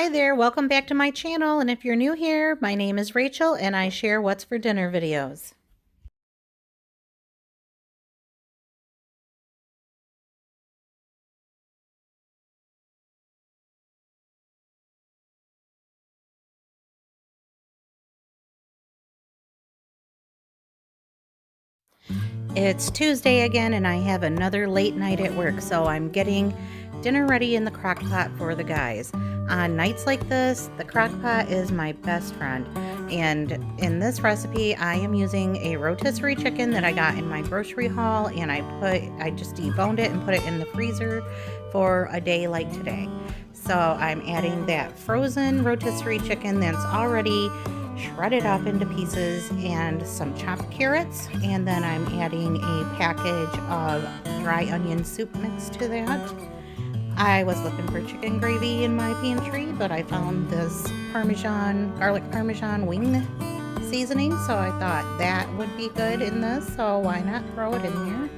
Hi there, welcome back to my channel, and if you're new here, my name is Rachel and I share what's for dinner videos. It's Tuesday again and I have another late night at work, so I'm getting dinner ready in the crock pot for the guys. On nights like this, the crock pot is my best friend. And in this recipe, I am using a rotisserie chicken that I got in my grocery haul, and I just deboned it and put it in the freezer for a day like today. So I'm adding that frozen rotisserie chicken that's already shredded up into pieces and some chopped carrots, and then I'm adding a package of dry onion soup mix to that. I was looking for chicken gravy in my pantry, but I found this garlic parmesan wing seasoning, so I thought that would be good in this, so why not throw it in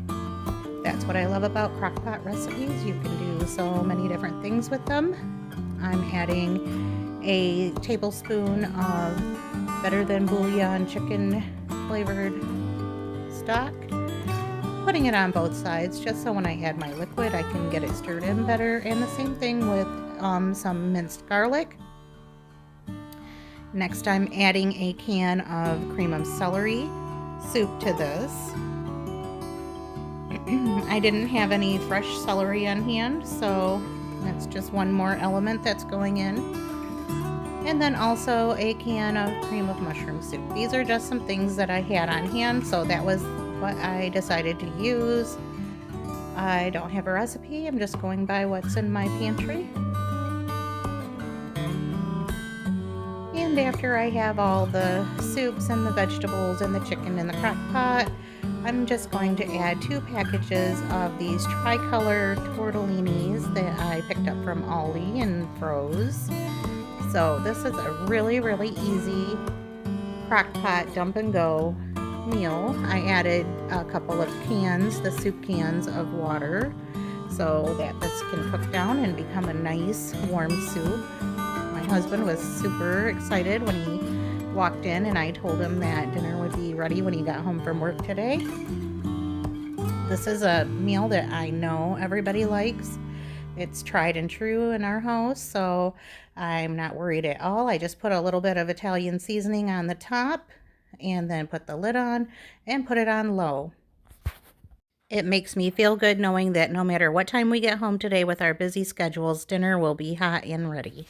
there? That's what I love about crockpot recipes. You can do so many different things with them. I'm adding a tablespoon of better than bouillon chicken flavored stock, putting it on both sides just so when I add my liquid I can get it stirred in better, and the same thing with some minced garlic. Next I'm adding a can of cream of celery soup to this. I didn't have any fresh celery on hand, so that's just one more element that's going in. And then also a can of cream of mushroom soup. These are just some things that I had on hand, so that was what I decided to use. I don't have a recipe, I'm just going by what's in my pantry. And after I have all the soups and the vegetables and the chicken in the crock pot, I'm just going to add 2 packages of these tricolor tortellinis that I picked up from Aldi and froze. So this is a really easy crock pot dump and go meal. I added a couple of cans, the soup cans of water, so that this can cook down and become a nice warm soup. My husband was super excited when he walked in and I told him that dinner would be ready when he got home from work today. This is a meal that I know everybody likes. It's tried and true in our house, so I'm not worried at all. I just put a little bit of Italian seasoning on the top and then put the lid on and put it on low. It makes me feel good knowing that no matter what time we get home today with our busy schedules, dinner will be hot and ready.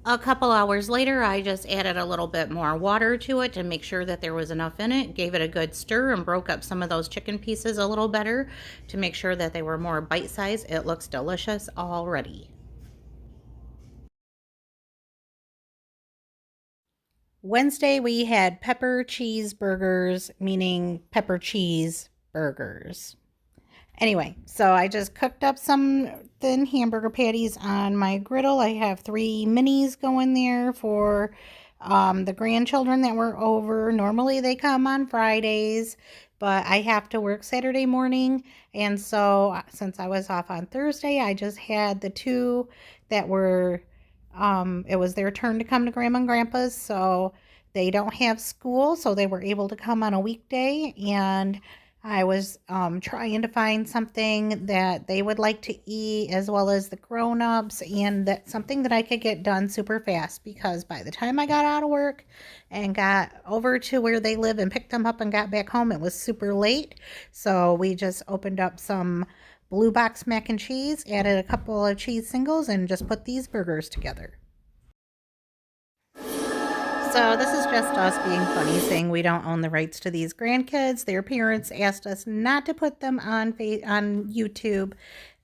A couple hours later, I just added a little bit more water to it to make sure that there was enough in it, gave it a good stir, and broke up some of those chicken pieces a little better to make sure that they were more bite-sized. It looks delicious already. Wednesday, we had pepper cheese burgers, meaning pepper cheese burgers. Anyway, so I just cooked up some thin hamburger patties on my griddle. I have 3 minis going there for the grandchildren that were over. Normally they come on Fridays, but I have to work Saturday morning. And so since I was off on Thursday, I just had the 2 that were, it was their turn to come to Grandma and Grandpa's. So they don't have school, so they were able to come on a weekday, and I was trying to find something that they would like to eat as well as the grown-ups, and that something that I could get done super fast, because by the time I got out of work and got over to where they live and picked them up and got back home, it was super late. So we just opened up some Blue Box mac and cheese, added a couple of cheese singles, and just put these burgers together. So this is just us being funny, saying we don't own the rights to these grandkids. Their parents asked us not to put them on YouTube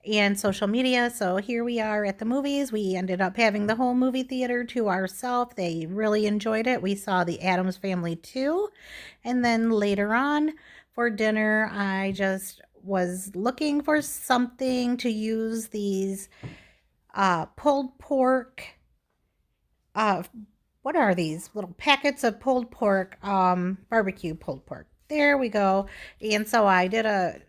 and social media. So here we are at the movies. We ended up having the whole movie theater to ourselves. They really enjoyed it. We saw The Addams Family 2. And then later on for dinner, I just was looking for something to use these pulled pork what are these little packets of pulled pork, barbecue pulled pork. There we go. And so I did a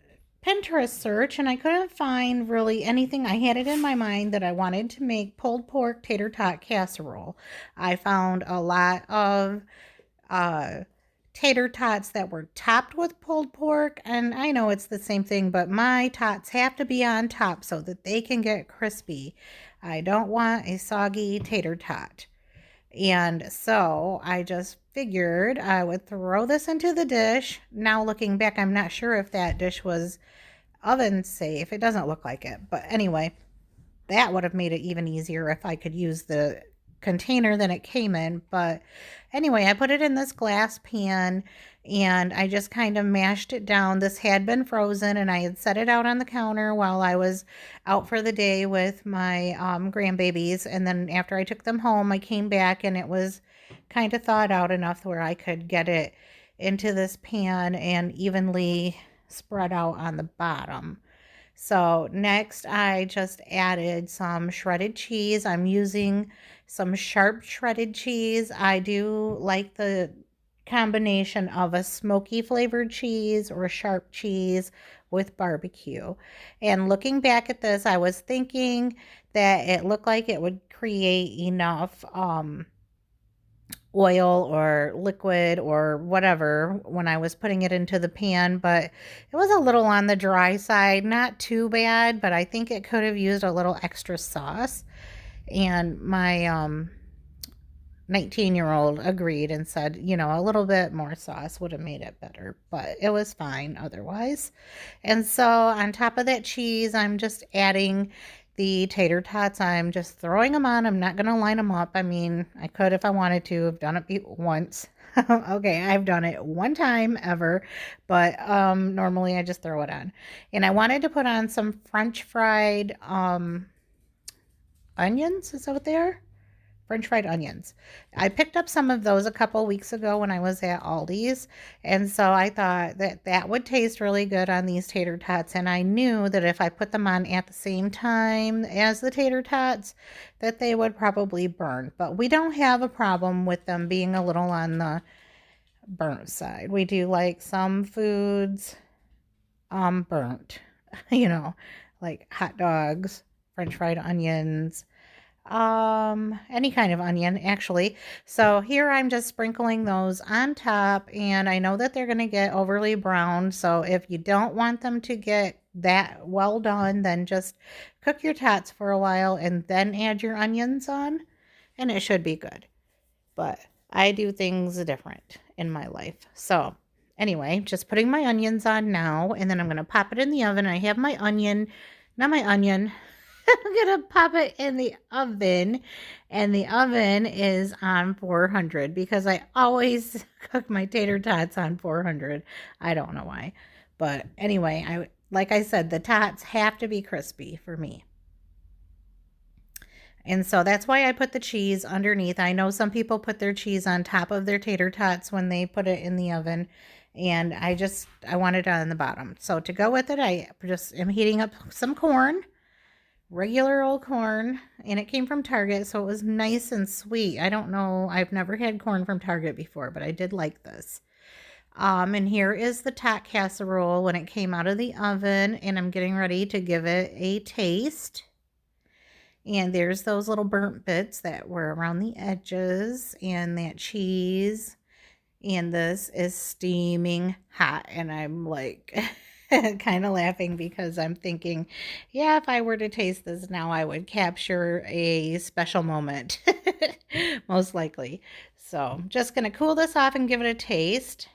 Pinterest search and I couldn't find really anything. I had it in my mind that I wanted to make pulled pork tater tot casserole. I found a lot of uh, tater tots that were topped with pulled pork, and I know it's the same thing, but my tots have to be on top so that they can get crispy. I don't want a soggy tater tot. And so I just figured I would throw this into the dish. Now looking back, I'm not sure if that dish was oven safe. It doesn't look like it. But anyway, that would have made it even easier if I could use the container that it came in. But anyway, I put it in this glass pan and I just kind of mashed it down. This had been frozen and I had set it out on the counter while I was out for the day with my grandbabies. And then after I took them home, I came back and it was kind of thawed out enough where I could get it into this pan and evenly spread out on the bottom. So next I just added some shredded cheese. I'm using some sharp shredded cheese. I do like the combination of a smoky flavored cheese or sharp cheese with barbecue. And looking back at this, I was thinking that it looked like it would create enough oil or liquid or whatever when I was putting it into the pan, but it was a little on the dry side, not too bad, but I think it could have used a little extra sauce. And my 19-year-old agreed and said, a little bit more sauce would have made it better, but it was fine otherwise. And so on top of that cheese, I'm just adding the tater tots. I'm just throwing them on. I'm not going to line them up. I mean, I could if I wanted to. I've done it once. Okay, I've done it one time ever, but normally I just throw it on. And I wanted to put on some French fried onions. Is that what they are? French fried onions. I picked up some of those a couple weeks ago when I was at Aldi's, and so I thought that that would taste really good on these tater tots, and I knew that if I put them on at the same time as the tater tots, that they would probably burn, but we don't have a problem with them being a little on the burnt side. We do like some foods burnt, like hot dogs, French fried onions, any kind of onion actually. So here I'm just sprinkling those on top, and I know that they're going to get overly brown, so if you don't want them to get that well done, then just cook your tots for a while and then add your onions on and it should be good. But I do things different in my life. So anyway, just putting my onions on now, and then I'm going to pop it in the oven. I have my onion, not my onion. I'm going to pop it in the oven, and the oven is on 400 because I always cook my tater tots on 400. I don't know why. But anyway, like I said, the tots have to be crispy for me. And so that's why I put the cheese underneath. I know some people put their cheese on top of their tater tots when they put it in the oven. And I want it on the bottom. So to go with it, I just am heating up some corn. Regular old corn, and it came from Target, so it was nice and sweet. I don't know, I've never had corn from Target before, but I did like this. And here is the tot casserole when it came out of the oven, and I'm getting ready to give it a taste. And there's those little burnt bits that were around the edges, and that cheese, and this is steaming hot, and I'm like kind of laughing because I'm thinking, yeah, if I were to taste this now, I would capture a special moment, most likely. So just going to cool this off and give it a taste.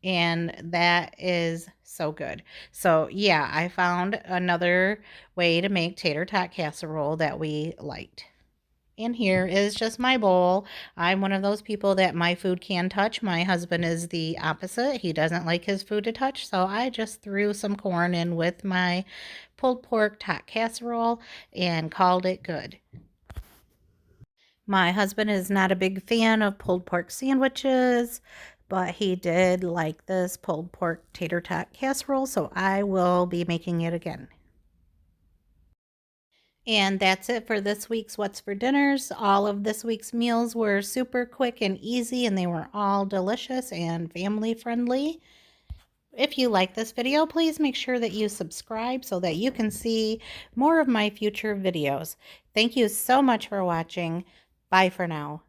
And that is so good. So yeah, I found another way to make tater tot casserole that we liked. And here is just my bowl. I'm one of those people that my food can touch. My husband is the opposite. He doesn't like his food to touch, so I just threw some corn in with my pulled pork tot casserole and called it good. My husband is not a big fan of pulled pork sandwiches, but he did like this pulled pork tater tot casserole, so I will be making it again. And that's it for this week's What's for Dinners. All of this week's meals were super quick and easy, and they were all delicious and family friendly. If you like this video, please make sure that you subscribe so that you can see more of my future videos. Thank you so much for watching. Bye for now.